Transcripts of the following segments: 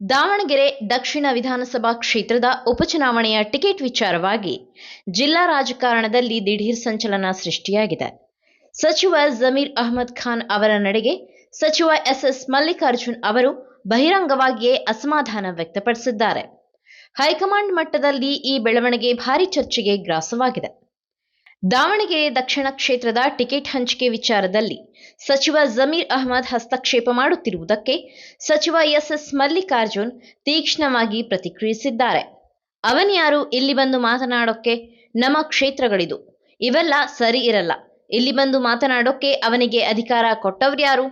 ದಾವಣಗೆರೆ ದಕ್ಷಿಣ ವಿಧಾನಸಭಾ ಕ್ಷೇತ್ರದ ಉಪಚುನಾವಣೆಯ ಟಿಕೆಟ್ ವಿಚಾರವಾಗಿ ಜಿಲ್ಲಾ ರಾಜಕಾರಣದಲ್ಲಿ ದಿಢೀರ್ ಸಂಚಲನ ಸೃಷ್ಟಿಯಾಗಿದೆ. ಸಚಿವ ಜಮೀರ್ ಅಹ್ಮದ್ ಖಾನ್ ಅವರ ನಡೆಗೆ ಸಚಿವ ಎಸ್ ಮಲ್ಲಿಕಾರ್ಜುನ್ ಅವರು ಬಹಿರಂಗವಾಗಿಯೇ ಅಸಮಾಧಾನ ವ್ಯಕ್ತಪಡಿಸಿದ್ದಾರೆ. ಹೈಕಮಾಂಡ್ ಮಟ್ಟದಲ್ಲಿ ಈ ಬೆಳವಣಿಗೆ ಭಾರೀ ಚರ್ಚೆಗೆ ಗ್ರಾಸವಾಗಿದೆ. ದಾವಣಗೆರೆ ದಕ್ಷಿಣ ಕ್ಷೇತ್ರದ ಟಿಕೆಟ್ ಹಂಚಿಕೆ ವಿಚಾರದಲ್ಲಿ ಸಚಿವ ಜಮೀರ್ ಅಹ್ಮದ್ ಹಸ್ತಕ್ಷೇಪ ಮಾಡುತ್ತಿರುವುದಕ್ಕೆ ಸಚಿವ ಎಸ್ ಮಲ್ಲಿಕಾರ್ಜುನ್ ತೀಕ್ಷ್ಣವಾಗಿ ಪ್ರತಿಕ್ರಿಯಿಸಿದ್ದಾರೆ. ಅವನ್ಯಾರು ಇಲ್ಲಿ ಬಂದು ಮಾತನಾಡೋಕ್ಕೆ? ನಮ್ಮ ಕ್ಷೇತ್ರಗಳಿದು, ಇವೆಲ್ಲ ಸರಿ ಇರಲ್ಲ. ಇಲ್ಲಿ ಬಂದು ಮಾತನಾಡೋಕ್ಕೆ ಅವನಿಗೆ ಅಧಿಕಾರ ಕೊಟ್ಟವ್ರ್ಯಾರು?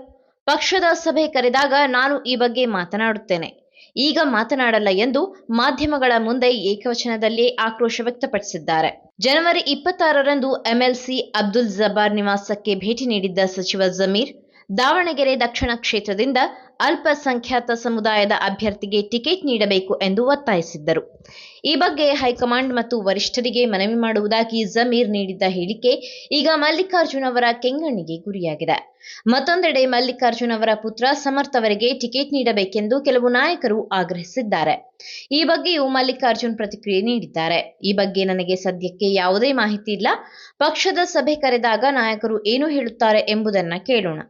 ಪಕ್ಷದ ಸಭೆ ಕರೆದಾಗ ನಾನು ಈ ಬಗ್ಗೆ ಮಾತನಾಡುತ್ತೇನೆ, ಈಗ ಮಾತನಾಡಲ್ಲ ಎಂದು ಮಾಧ್ಯಮಗಳ ಮುಂದೆ ಏಕವಚನದಲ್ಲೇ ಆಕ್ರೋಶ ವ್ಯಕ್ತಪಡಿಸಿದ್ದಾರೆ. ಜನವರಿ 26ರಂದು ಎಂಎಲ್ಸಿ ಅಬ್ದುಲ್ ಜಬ್ಬಾರ್ ನಿವಾಸಕ್ಕೆ ಭೇಟಿ ನೀಡಿದ್ದ ಸಚಿವ ಜಮೀರ್ ದಾವಣಗೆರೆ ದಕ್ಷಿಣ ಕ್ಷೇತ್ರದಿಂದ ಅಲ್ಪಸಂಖ್ಯಾತ ಸಮುದಾಯದ ಅಭ್ಯರ್ಥಿಗೆ ಟಿಕೆಟ್ ನೀಡಬೇಕು ಎಂದು ಒತ್ತಾಯಿಸಿದ್ದರು. ಈ ಬಗ್ಗೆ ಹೈಕಮಾಂಡ್ ಮತ್ತು ವರಿಷ್ಠರಿಗೆ ಮನವಿ ಮಾಡುವುದಾಗಿ ಜಮೀರ್ ನೀಡಿದ್ದ ಹೇಳಿಕೆ ಈಗ ಮಲ್ಲಿಕಾರ್ಜುನ್ ಅವರ ಕೆಂಗಣ್ಣಿಗೆ ಗುರಿಯಾಗಿದೆ. ಮತ್ತೊಂದೆಡೆ ಮಲ್ಲಿಕಾರ್ಜುನ್ ಅವರ ಪುತ್ರ ಸಮರ್ಥ್ ಅವರಿಗೆ ಟಿಕೆಟ್ ನೀಡಬೇಕೆಂದು ಕೆಲವು ನಾಯಕರು ಆಗ್ರಹಿಸಿದ್ದಾರೆ. ಈ ಬಗ್ಗೆಯೂ ಮಲ್ಲಿಕಾರ್ಜುನ್ ಪ್ರತಿಕ್ರಿಯೆ ನೀಡಿದ್ದಾರೆ. ಈ ಬಗ್ಗೆ ನನಗೆ ಸದ್ಯಕ್ಕೆ ಯಾವುದೇ ಮಾಹಿತಿ ಇಲ್ಲ. ಪಕ್ಷದ ಸಭೆ ಕರೆದಾಗ ನಾಯಕರು ಏನು ಹೇಳುತ್ತಾರೆ ಎಂಬುದನ್ನು ಕೇಳೋಣ.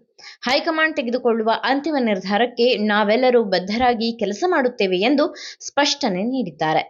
ಹೈಕಮಾಂಡ್ ತೆಗೆದುಕೊಳ್ಳುವ ಅಂತಿಮ ನಿರ್ಧಾರಕ್ಕೆ ನಾವೆಲ್ಲರೂ ಬದ್ಧರಾಗಿ ಕೆಲಸ ಮಾಡುತ್ತೇವೆ ಎಂದು ಸ್ಪಷ್ಟನೆ ನೀಡಿದ್ದಾರೆ.